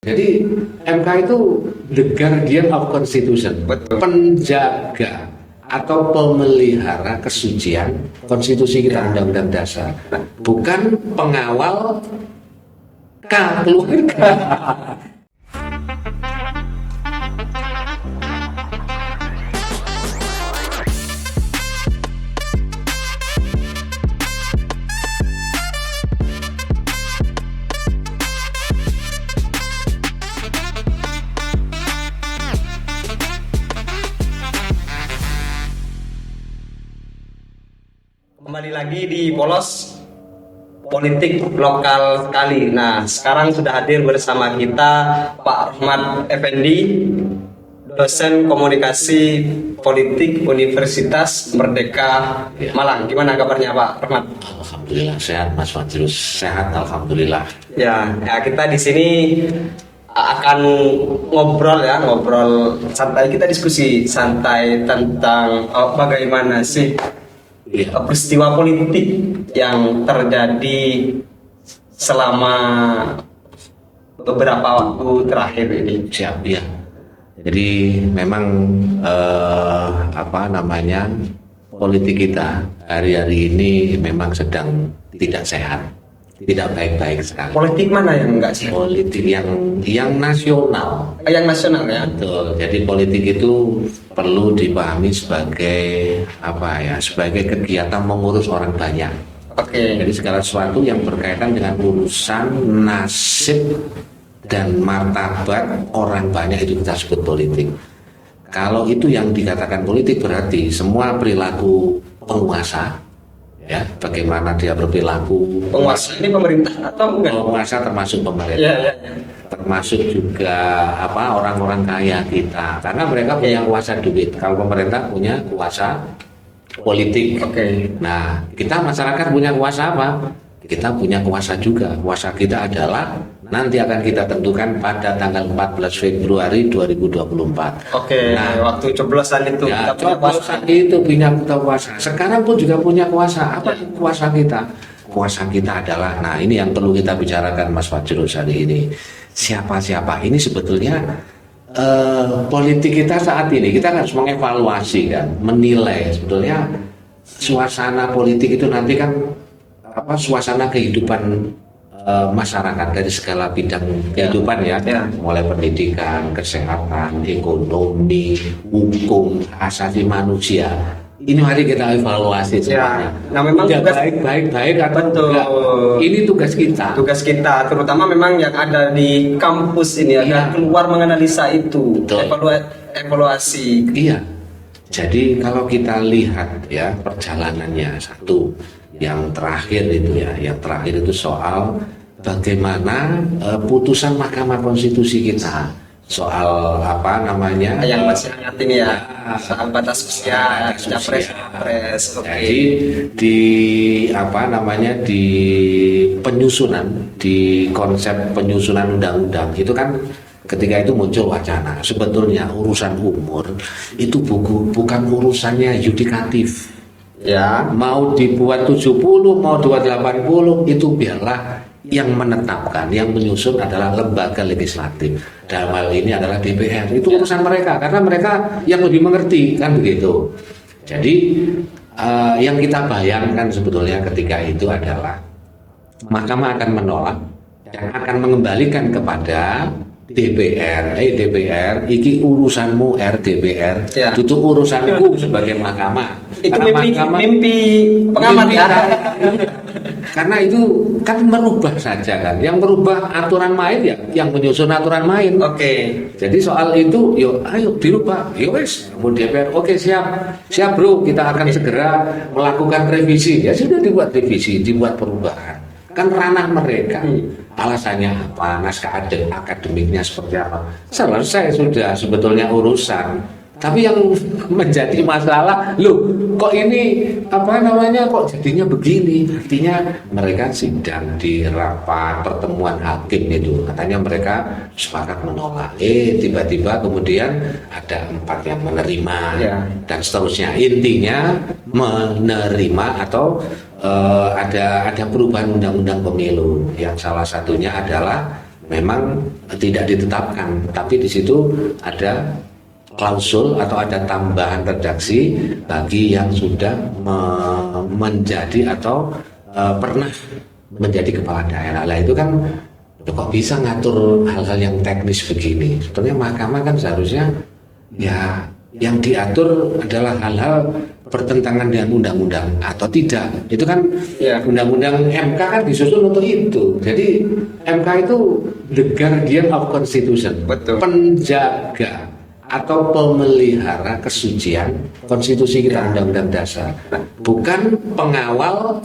Jadi MK itu the guardian of constitution, Betul. penjaga atau pemelihara kesucian konstitusi kita, undang-undang dasar, bukan pengawal keluarga. Kembali lagi di Polos Politik Lokal sekali. Nah, sekarang sudah hadir bersama kita Pak Rahmat Effendi, dosen komunikasi politik Universitas Merdeka Malang. Gimana kabarnya Pak Rahmat? Alhamdulillah sehat Mas Fadrus, sehat alhamdulillah. Ya, kita di sini akan ngobrol santai, kita diskusi santai tentang bagaimana sih peristiwa politik yang terjadi selama beberapa waktu terakhir ini. Siap ya. Jadi memang politik kita hari-hari ini memang sedang tidak sehat, tidak baik-baik sekali. Politik mana yang enggak sih? Politik yang nasional. Yang nasional ya. Betul. Jadi politik itu perlu dipahami sebagai sebagai kegiatan mengurus orang banyak. Oke. Jadi segala sesuatu yang berkaitan dengan urusan nasib dan martabat orang banyak itu kita sebut politik. Kalau itu yang dikatakan politik berarti semua perilaku penguasa, ya, bagaimana dia berperilaku. Penguasa ini pemerintah atau bukan? Penguasa termasuk pemerintah. Ya. Termasuk juga orang-orang kaya kita, karena mereka punya kuasa duit. Kalau pemerintah punya kuasa politik. Oke. Nah, kita masyarakat punya kuasa apa? Kita punya kuasa juga. Kuasa kita adalah nanti akan kita tentukan pada tanggal 14 Februari 2024. Oke. Nah, Waktu coblosan itu ya, kita punya kuasa. itu punya kuasa. Sekarang pun juga punya kuasa. Apa kuasa kita? Kuasa kita adalah, nah ini yang perlu kita bicarakan Mas Fadrus hari ini. Siapa ini sebetulnya politik kita saat ini, kita harus mengevaluasi kan, menilai sebetulnya suasana politik itu nanti kan suasana kehidupan masyarakat dari segala bidang kehidupan ya, mulai pendidikan, kesehatan, ekonomi, hukum, hak asasi manusia. Ini mari kita evaluasi semuanya. Nah, memang udah tugas baik atau betul. enggak. Ini tugas kita. Tugas kita, terutama memang yang ada di kampus ini agar keluar menganalisa itu, evaluasi. Iya. Jadi kalau kita lihat ya perjalanannya satu, yang terakhir itu soal bagaimana putusan Mahkamah Konstitusi kita soal yang masih hangat ini ya, soal batas usia capres. Jadi di penyusunan, di konsep penyusunan undang-undang itu kan ketika itu muncul wacana sebetulnya urusan umur itu bukan urusannya yudikatif. Ya, mau dibuat 70, mau dibuat 80 itu biarlah yang menetapkan, yang menyusun adalah lembaga legislatif. Dalam hal ini adalah DPR. Itu urusan mereka, karena mereka yang lebih mengerti, kan begitu. Jadi yang kita bayangkan sebetulnya ketika itu adalah Mahkamah akan menolak dan akan mengembalikan kepada DPR, iki urusanmu RDPR, itu urusanku sebagai mahkamah. Itu mimpi pengamat ya. Karena itu kan merubah saja kan, yang merubah aturan main ya, yang menyusun aturan main. Oke. Jadi soal itu, ayo dirubah, wes, mau DPR, oke siap bro, kita akan segera melakukan revisi. Ya sudah dibuat revisi, dibuat perubahan. Kan ranah mereka, alasannya apa, naskah akademiknya seperti apa, selesai sudah sebetulnya urusan. Tapi yang menjadi masalah, kok ini kok jadinya begini? Artinya mereka sidang di rapat pertemuan hakim itu, katanya mereka sepakat menolak. Tiba-tiba kemudian ada 4 yang menerima dan seterusnya. Intinya menerima atau ada perubahan undang-undang pemilu yang salah satunya adalah memang tidak ditetapkan, tapi di situ ada klausul atau ada tambahan redaksi bagi yang sudah menjadi atau pernah menjadi kepala daerah. Lah itu kan kok bisa ngatur hal-hal yang teknis begini? Sebetulnya mahkamah kan seharusnya ya yang diatur adalah hal-hal bertentangan dengan undang-undang atau tidak. Itu kan undang-undang MK kan disusun untuk itu. Jadi MK itu the guardian of constitution. Betul. Penjaga atau pemelihara kesucian konstitusi kita, undang-undang dasar. Bukan pengawal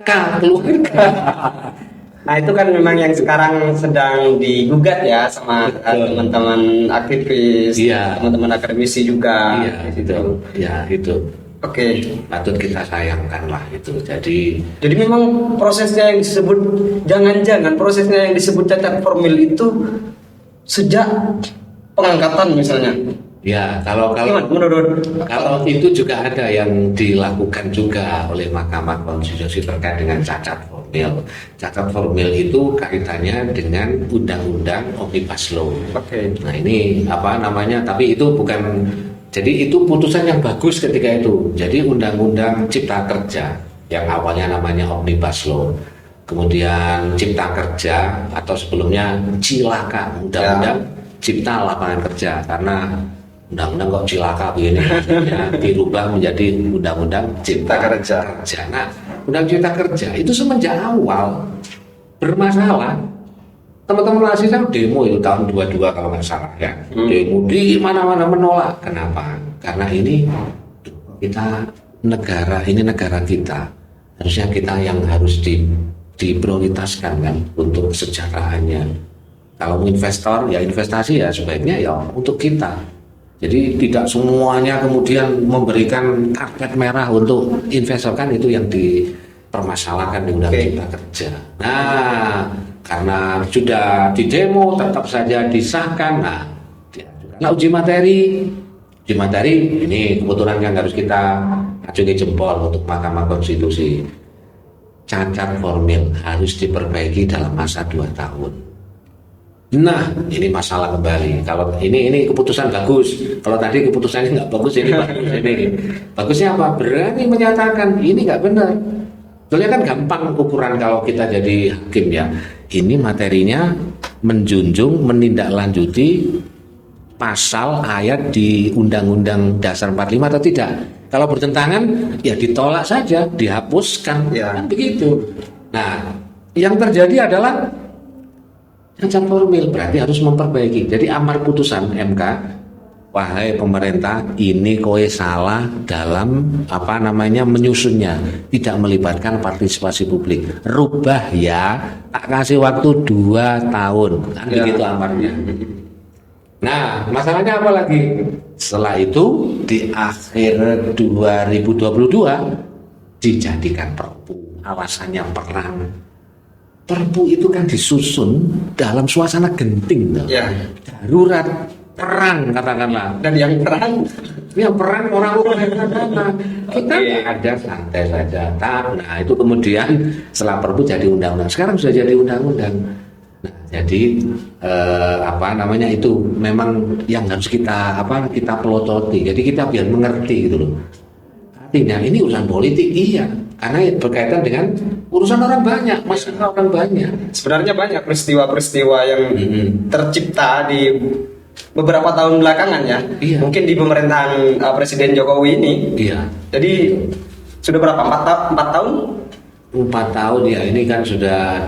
keluarga. Nah itu kan memang yang sekarang sedang digugat ya sama teman-teman aktivis, teman-teman akademisi juga. Iya itu, ya itu. Oke. Patut kita sayangkan lah itu. Jadi memang prosesnya yang disebut jangan-jangan prosesnya yang disebut cacat formil itu sejak pengangkatan misalnya. Ya kalau itu juga ada yang dilakukan juga oleh Mahkamah Konstitusi terkait dengan cacat formil. Cacat formil itu kaitannya dengan Undang-Undang Omnibus Law. Oke. Nah ini apa namanya? Tapi itu bukan. Jadi itu putusan yang bagus ketika itu. Jadi Undang-Undang Cipta Kerja yang awalnya namanya Omnibus Law, kemudian Cipta Kerja atau sebelumnya Cilaka, Undang-Undang Cipta Lapangan Kerja, karena undang-undang kok cilaka begini, dirubah menjadi undang-undang Cipta Kerja. Nah, undang Cipta Kerja itu semenjak awal bermasalah. Teman-teman mahasiswa demo itu tahun 22 kalau nggak salah ya. Demo di mana-mana menolak. Kenapa? Karena ini kita negara kita. Harusnya kita yang harus diprioritaskan kan untuk kesejahteraan. Kalau investor ya investasi ya sebaiknya ya untuk kita. Jadi tidak semuanya kemudian memberikan karpet merah untuk investor, kan itu yang dipermasalahkan di Undang Cipta Kerja. Nah, karena sudah di demo tetap saja disahkan. Nah uji materi ini kebetulan yang harus kita acungi jempol untuk Mahkamah Konstitusi. Cacat formil harus diperbaiki dalam masa 2 tahun. Nah, ini masalah kembali. Kalau ini keputusan bagus. Kalau tadi keputusannya nggak bagus, ini bagus. Ini bagusnya apa? Berani menyatakan ini nggak benar. Soalnya kan gampang ukuran kalau kita jadi hakim ya. Ini materinya menjunjung, menindaklanjuti pasal ayat di Undang-Undang Dasar 45 atau tidak. Kalau bertentangan ya ditolak saja, dihapuskan. Kan begitu. Nah, yang terjadi adalah cacat formil, berarti harus memperbaiki. Jadi amar putusan MK, wahai pemerintah, ini kowe salah dalam menyusunnya, tidak melibatkan partisipasi publik. Rubah ya, tak kasih waktu 2 tahun. Kan begitu amarnya. Nah, masalahnya apa lagi? Setelah itu di akhir 2022 dijadikan perpu, alasannya perang. Perpu itu kan disusun dalam suasana genting, darurat, perang katakanlah. Dan yang perang orang-orang kita nggak ada, santai saja. Nah itu kemudian setelah perpu jadi undang-undang. Sekarang sudah jadi undang-undang. Nah jadi itu memang yang harus kita pelototi. Jadi kita biar mengerti gitu loh. Artinya ini urusan politik, iya. Karena berkaitan dengan urusan orang banyak, masalah orang banyak. Sebenarnya banyak peristiwa-peristiwa yang tercipta di beberapa tahun belakangan ya. Mungkin di pemerintahan Presiden Jokowi ini. Jadi sudah berapa? 4 tahun? 4 tahun ya. Ini kan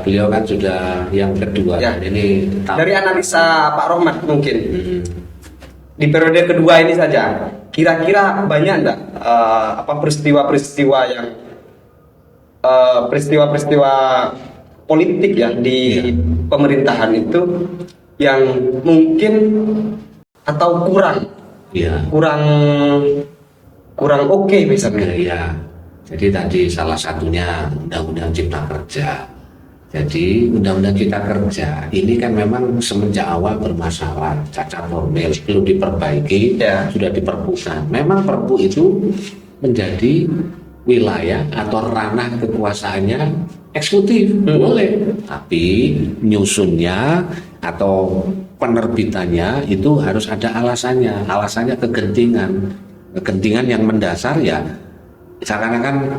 beliau kan sudah yang kedua. Ini dari analisa Pak Rohmat mungkin di periode kedua ini saja, kira-kira banyak enggak peristiwa-peristiwa yang peristiwa-peristiwa politik ya di pemerintahan itu yang mungkin atau kurang oke misalnya. Jadi tadi salah satunya Undang-Undang Cipta Kerja. Jadi Undang-Undang Cipta Kerja ini kan memang semenjak awal bermasalah, cacat formil, belum diperbaiki, sudah diperpukan. Memang perpu itu menjadi wilayah atau ranah kekuasaannya eksekutif boleh, tapi nyusunnya atau penerbitannya itu harus ada alasannya kegentingan yang mendasar ya. Seakan-akan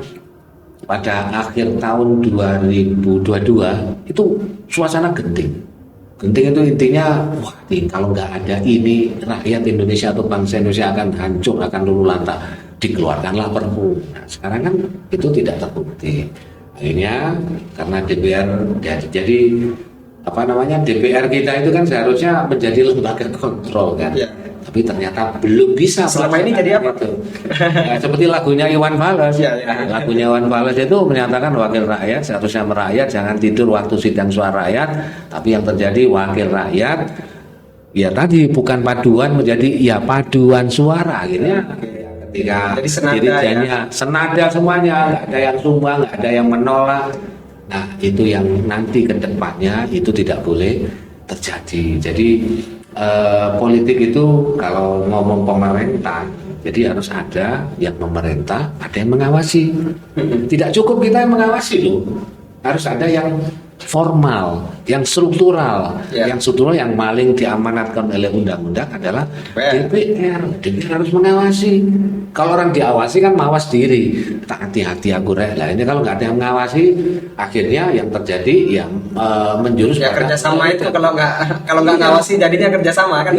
pada akhir tahun 2022 itu suasana genting itu intinya, wah kalau nggak ada ini rakyat Indonesia atau bangsa Indonesia akan hancur, akan luluh lantak, dikeluarkanlah Perpu. Nah, sekarang kan itu tidak terbukti. Akhirnya karena DPR jadi DPR kita itu kan seharusnya menjadi lembaga kontrol kan. Ya. Tapi ternyata belum bisa. Selama ini jadi apa? Itu. Nah, seperti lagunya Iwan Fals. Ya. Lagunya Iwan Fals itu menyatakan wakil rakyat seharusnya merakyat, jangan tidur waktu sidang suara rakyat. Tapi yang terjadi wakil rakyat ya tadi bukan paduan menjadi ya paduan suara akhirnya. Ketika dirijennya senada semuanya, nggak ada yang sumbang, nggak ada yang menolak. Nah itu yang nanti ke depannya itu tidak boleh terjadi. Jadi politik itu kalau ngomong pemerintah, jadi harus ada yang memerintah, ada yang mengawasi. Tidak cukup kita yang mengawasi loh, harus ada yang formal, yang struktural. Yang struktural yang paling diamanatkan oleh undang-undang adalah DPR. DPR harus mengawasi. Kalau orang diawasi kan mawas diri, tak hati-hati aku rek. Lah ini kalau nggak ada yang mengawasi, akhirnya yang terjadi yang menjurus ya kerjasama itu kalau nggak ngawasi jadinya kerjasama kan.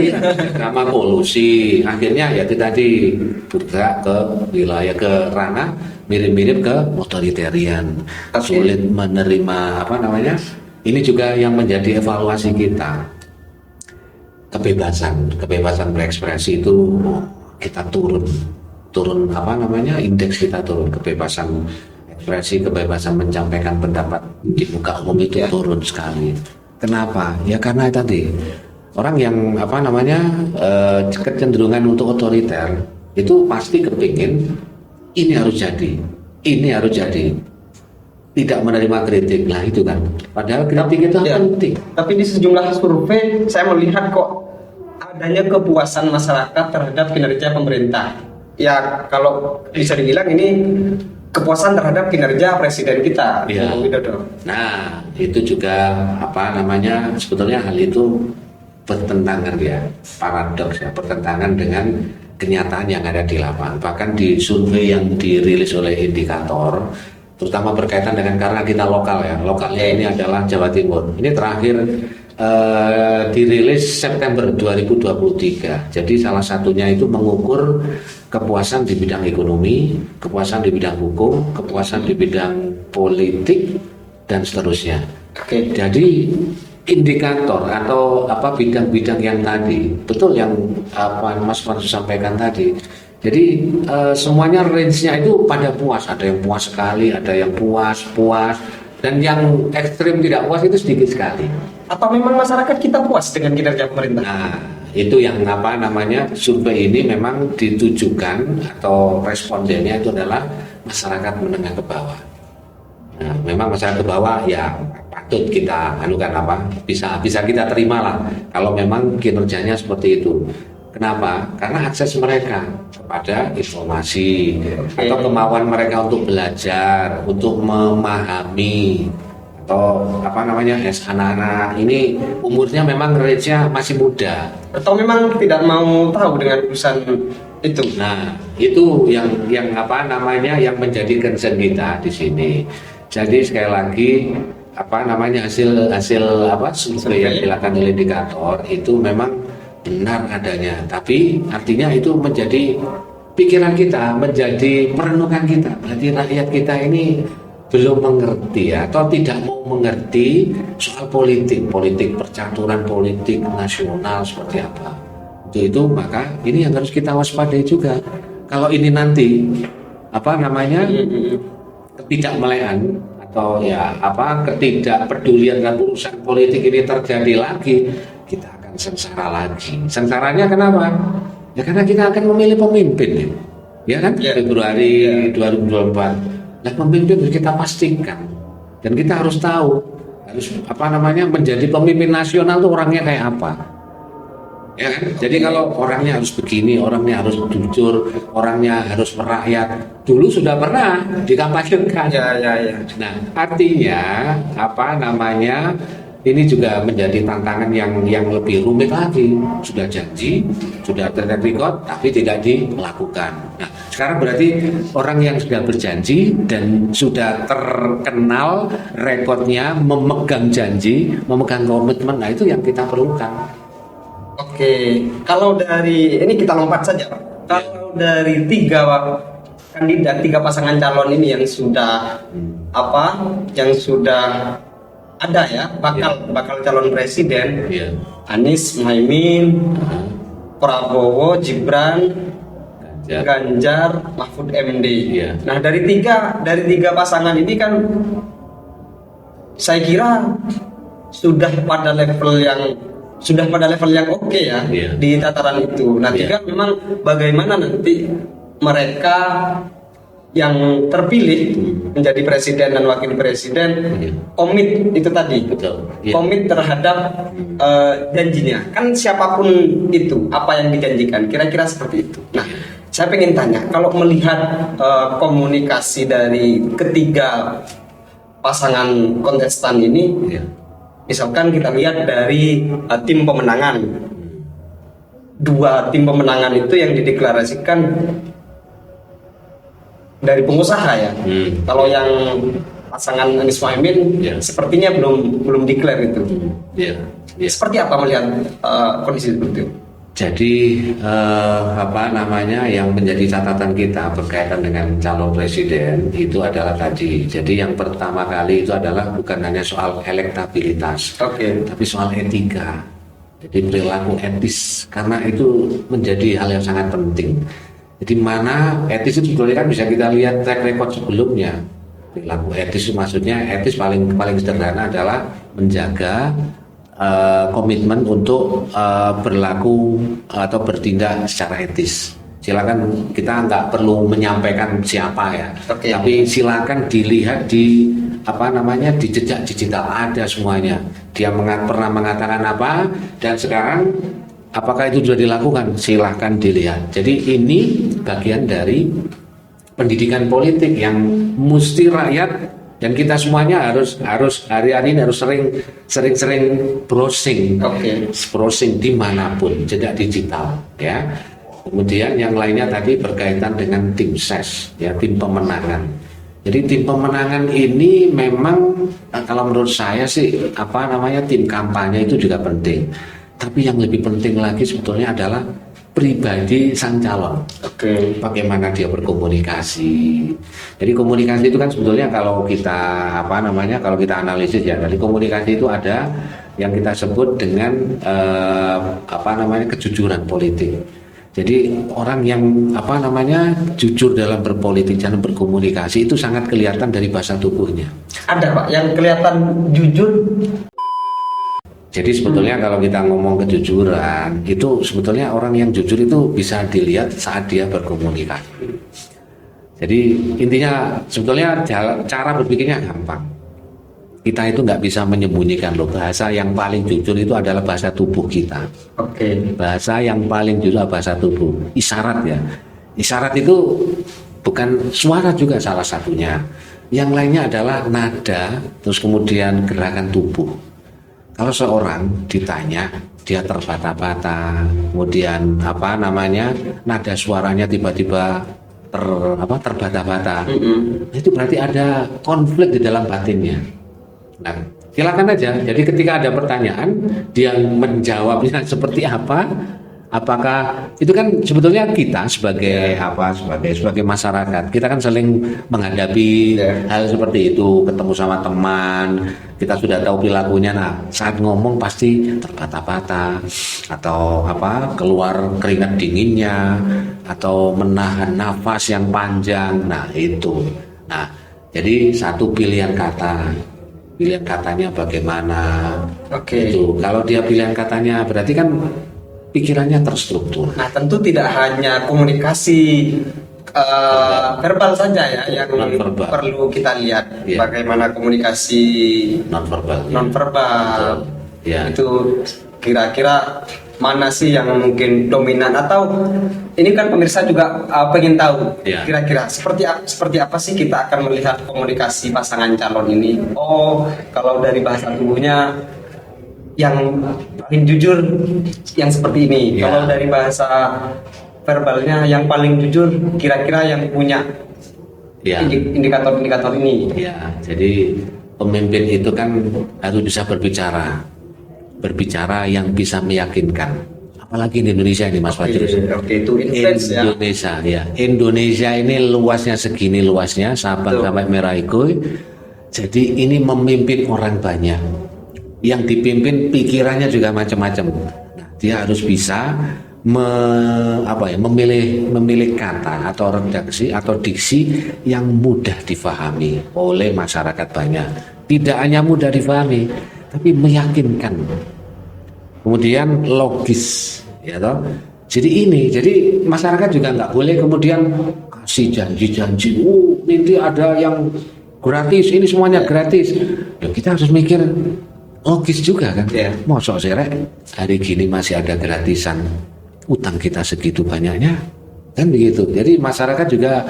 Sama kolusi, akhirnya ya tadi bergerak ke wilayah ke ranah mirip-mirip ke otoritarian, sulit menerima ini juga yang menjadi evaluasi kita. Kebebasan berekspresi itu kita turun indeks kita turun, kebebasan ekspresi, kebebasan menyampaikan pendapat di muka umum itu turun sekali. Kenapa? Ya karena tadi orang yang kecenderungan untuk otoriter itu pasti kepingin ini harus jadi, tidak menerima kritik. Nah itu kan, padahal kritik itu penting. Tapi di sejumlah survei saya melihat kok adanya kepuasan masyarakat terhadap kinerja pemerintah. Ya kalau bisa dibilang ini kepuasan terhadap kinerja presiden kita, Joko Widodo. Nah itu juga sebetulnya hal itu bertentangan ya, paradoks ya, bertentangan dengan kenyataan yang ada di lapangan. Bahkan di survei yang dirilis oleh Indikator, terutama berkaitan dengan karena kita lokalnya ini adalah Jawa Timur. Ini terakhir dirilis September 2023. Jadi salah satunya itu mengukur kepuasan di bidang ekonomi, kepuasan di bidang hukum, kepuasan di bidang politik dan seterusnya. Jadi indikator atau bidang-bidang yang tadi betul yang Mas Farsus sampaikan tadi. Jadi semuanya range-nya itu pada puas, ada yang puas sekali, ada yang puas, dan yang ekstrim tidak puas itu sedikit sekali. Atau memang masyarakat kita puas dengan kinerja pemerintah? Nah, itu yang survei ini memang ditujukan atau respondennya itu adalah masyarakat menengah ke bawah. Nah, memang masyarakat ke bawah ya patut kita bisa kita terima lah kalau memang kinerjanya seperti itu. Kenapa? Karena akses mereka kepada informasi atau kemauan mereka untuk belajar, untuk memahami atau anak-anak ini umurnya memang range-nya masih muda atau memang tidak mau tahu dengan urusan itu. Nah, itu yang yang menjadi concern kita di sini. Jadi sekali lagi hasil survei yang dilakukan oleh Indikator itu memang benar adanya, tapi artinya itu menjadi pikiran kita, menjadi perenungan kita. Berarti rakyat kita ini belum mengerti atau tidak mau mengerti soal politik percaturan politik nasional seperti apa. Itu maka ini yang harus kita waspadai juga. Kalau ini nanti ketidakmelean atau ketidakpedulian dalam urusan politik ini terjadi lagi, kita akan sengsara lagi. Sengsaranya kenapa? Ya karena kita akan memilih pemimpin, ya kan? Februari 2024. Nah, pemimpin harus kita pastikan dan kita harus tahu harus menjadi pemimpin nasional itu orangnya kayak apa. Ya kan? Jadi kalau orangnya harus begini, orangnya harus jujur, orangnya harus merakyat, dulu sudah pernah dikampanyekan. Ya. Nah, artinya apa namanya? Ini juga menjadi tantangan yang lebih rumit lagi. Sudah janji, sudah terrecord, tapi tidak dilakukan. Nah, sekarang berarti orang yang sudah berjanji dan sudah terkenal rekodnya, memegang janji, memegang komitmen, nah itu yang kita perlukan. Oke, kalau dari ini kita lompat saja, Pak. Kalau dari tiga kandidat, tiga pasangan calon ini yang sudah yang sudah ada ya, bakal calon presiden, Iya. Anies, Muhaimin, Prabowo, Gibran, Ya. Ganjar, Mahfud MD. Iya. Nah dari tiga pasangan ini kan, saya kira sudah pada level yang oke ya, Iya. di tataran itu. Nah, Iya. tinggal memang bagaimana nanti mereka yang terpilih menjadi presiden dan wakil presiden Iya. komit itu tadi, Betul. Iya. komit terhadap janjinya. Kan siapapun itu, apa yang dijanjikan, kira-kira seperti itu. Nah, saya pengen tanya, kalau melihat komunikasi dari ketiga pasangan kontestan ini, Iya. misalkan kita lihat dari tim pemenangan, dua tim pemenangan itu yang dideklarasikan dari pengusaha ya. Kalau yang pasangan Anies Muhaimin Ya. sepertinya belum declare itu. Iya. Iya. Seperti apa melihat kondisi seperti itu? Jadi apa namanya yang menjadi catatan kita berkaitan dengan calon presiden itu adalah tadi. Jadi yang pertama kali itu adalah bukan hanya soal elektabilitas, Oke. tapi soal etika. Jadi perilaku etis, karena itu menjadi hal yang sangat penting. Jadi mana etis itu sebetulnya kan bisa kita lihat track record sebelumnya. Perilaku etis itu maksudnya etis paling sederhana adalah menjaga komitmen untuk berlaku atau bertindak secara etis. Silakan, kita nggak perlu menyampaikan siapa ya, Oke. tapi silakan dilihat di di jejak digital ada semuanya. Dia pernah mengatakan apa dan sekarang apakah itu sudah dilakukan? Silahkan dilihat. Jadi ini bagian dari pendidikan politik yang mesti rakyat dan kita semuanya harus hari-hari ini harus sering browsing, browsing dimanapun jejak digital ya. Kemudian yang lainnya tadi berkaitan dengan tim ses ya, tim pemenangan. Jadi tim pemenangan ini memang kalau menurut saya sih tim kampanye itu juga penting. Tapi yang lebih penting lagi sebetulnya adalah pribadi sang calon. Bagaimana dia berkomunikasi. Jadi komunikasi itu kan sebetulnya kalau kita kalau kita analisis ya, dari komunikasi itu ada yang kita sebut dengan kejujuran politik. Jadi orang yang jujur dalam berpolitik dan berkomunikasi itu sangat kelihatan dari bahasa tubuhnya. Ada Pak yang kelihatan jujur. Jadi sebetulnya kalau kita ngomong kejujuran itu sebetulnya orang yang jujur itu bisa dilihat saat dia berkomunikasi. Jadi intinya sebetulnya cara berpikirnya gampang. Kita itu nggak bisa menyembunyikan loh, bahasa yang paling jujur itu adalah bahasa tubuh kita. Bahasa yang paling jujur adalah bahasa tubuh, isyarat ya. Isyarat itu bukan suara juga salah satunya. Yang lainnya adalah nada, terus kemudian gerakan tubuh. Kalau seorang ditanya, dia terbata-bata, kemudian nada suaranya tiba-tiba terbata-bata, itu berarti ada konflik di dalam batinnya. Nah, silakan aja. Jadi ketika ada pertanyaan, dia menjawabnya seperti apa? Apakah itu kan sebetulnya kita sebagai masyarakat, kita kan saling menghadapi hal seperti itu, ketemu sama teman, kita sudah tahu perilakunya. Nah, saat ngomong pasti terbata-bata atau keluar keringat dinginnya atau menahan nafas yang panjang. Nah, itu. Nah, jadi satu pilihan katanya bagaimana. Itu kalau dia pilihan katanya berarti kan pikirannya terstruktur. Nah, tentu tidak hanya komunikasi verbal saja ya yang perlu kita lihat. Bagaimana komunikasi non verbal. Ya. Itu kira-kira mana sih yang mungkin dominan, atau ini kan pemirsa juga pengen tahu Ya. kira-kira seperti apa sih kita akan melihat komunikasi pasangan calon ini. Oh, kalau dari bahasa tubuhnya yang paling jujur yang seperti ini. Ya. Kalau dari bahasa verbalnya yang paling jujur kira-kira yang punya Ya. indikator-indikator ini. Ya, jadi pemimpin itu kan harus bisa berbicara yang bisa meyakinkan. Apalagi di Indonesia ini, Mas Fajrus. Oke, itu influence ya. Indonesia, ya. Indonesia ini luasnya segini luasnya, Sabang Betul. sampai Merauke. Jadi ini memimpin orang banyak. Yang dipimpin pikirannya juga macam-macam. Nah, dia harus bisa memilih kata atau redaksi atau diksi yang mudah difahami oleh masyarakat banyak. Tidak hanya mudah difahami, tapi meyakinkan. Kemudian logis, ya toh. Jadi masyarakat juga nggak boleh kemudian kasih janji-janji. Nanti ada yang gratis, ini semuanya gratis. Ya, kita harus mikir logis juga kan. Ya. Mosok sih Rek, hari gini masih ada gratisan. Utang kita segitu banyaknya, kan begitu. Jadi masyarakat juga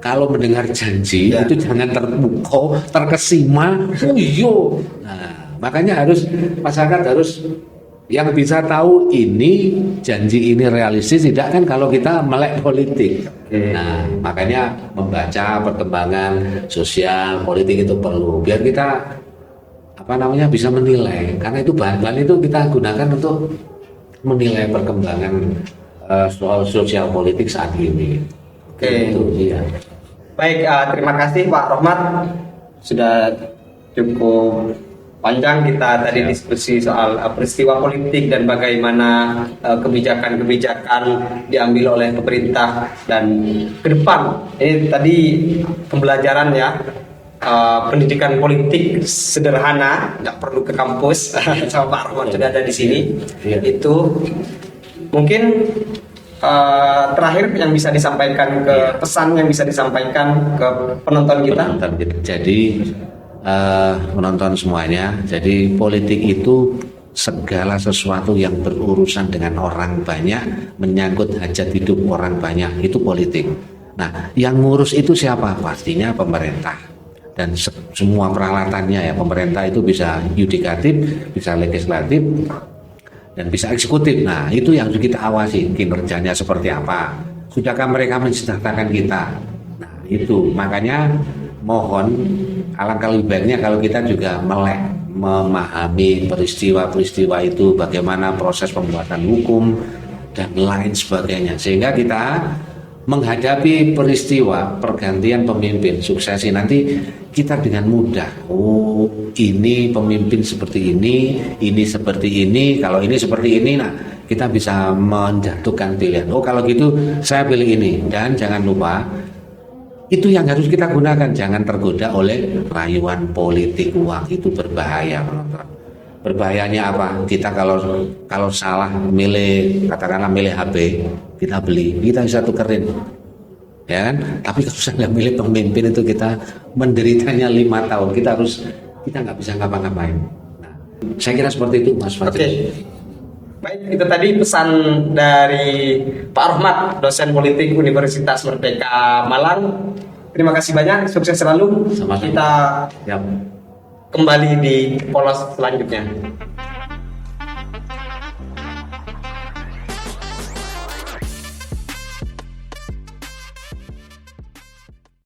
kalau mendengar janji Ya. itu jangan terpukau, terkesima. Oh iya. Nah, makanya masyarakat harus yang bisa tahu ini janji ini realistis tidak kan kalau kita melek politik. Nah, makanya membaca perkembangan sosial politik itu perlu biar kita bisa menilai, karena itu bahan-bahan itu kita gunakan untuk menilai perkembangan soal sosial politik saat ini. Oke. Itu, iya. Baik, terima kasih Pak Rohmat, sudah cukup panjang kita tadi Siap. diskusi soal peristiwa politik dan bagaimana kebijakan-kebijakan diambil oleh pemerintah dan ke depan. Ini tadi pembelajaran ya, pendidikan politik sederhana, nggak perlu ke kampus. Sama Pak Rohmat sudah ada di sini. Iya. Itu mungkin terakhir yang bisa disampaikan pesan yang bisa disampaikan ke penonton kita. Penonton kita. Jadi penonton semuanya, jadi politik itu segala sesuatu yang berurusan dengan orang banyak, menyangkut hajat hidup orang banyak, itu politik. Nah, yang ngurus itu siapa? Pastinya pemerintah. Dan semua peralatannya ya, pemerintah itu bisa yudikatif, bisa legislatif, dan bisa eksekutif. Nah, itu yang harus kita awasi, kinerjanya seperti apa. Sudahkah mereka mensejahterakan kita? Nah, itu makanya mohon alangkah lebih baiknya kalau kita juga melek memahami peristiwa-peristiwa itu, bagaimana proses pembuatan hukum dan lain sebagainya, sehingga kita menghadapi peristiwa pergantian pemimpin suksesi nanti kita dengan mudah. Oh, ini pemimpin seperti ini seperti ini, kalau ini seperti ini, nah kita bisa menjatuhkan pilihan. Oh, kalau gitu saya pilih ini. Dan jangan lupa itu yang harus kita gunakan, jangan tergoda oleh rayuan politik uang, itu berbahaya, penonton. Berbahayanya apa? Kita kalau salah katakanlah milih HP, kita beli, kita bisa tukerin, ya kan? Tapi kalau salah milih pemimpin itu kita menderitanya 5 tahun, kita nggak bisa ngapa-ngapain. Nah, saya kira seperti itu, Mas Fadil. Oke. Baik, itu tadi pesan dari Pak Rohmat, dosen politik Universitas Merdeka Malang. Terima kasih banyak, sukses selalu. Sama-sama. Kita Ya. kembali di polos selanjutnya.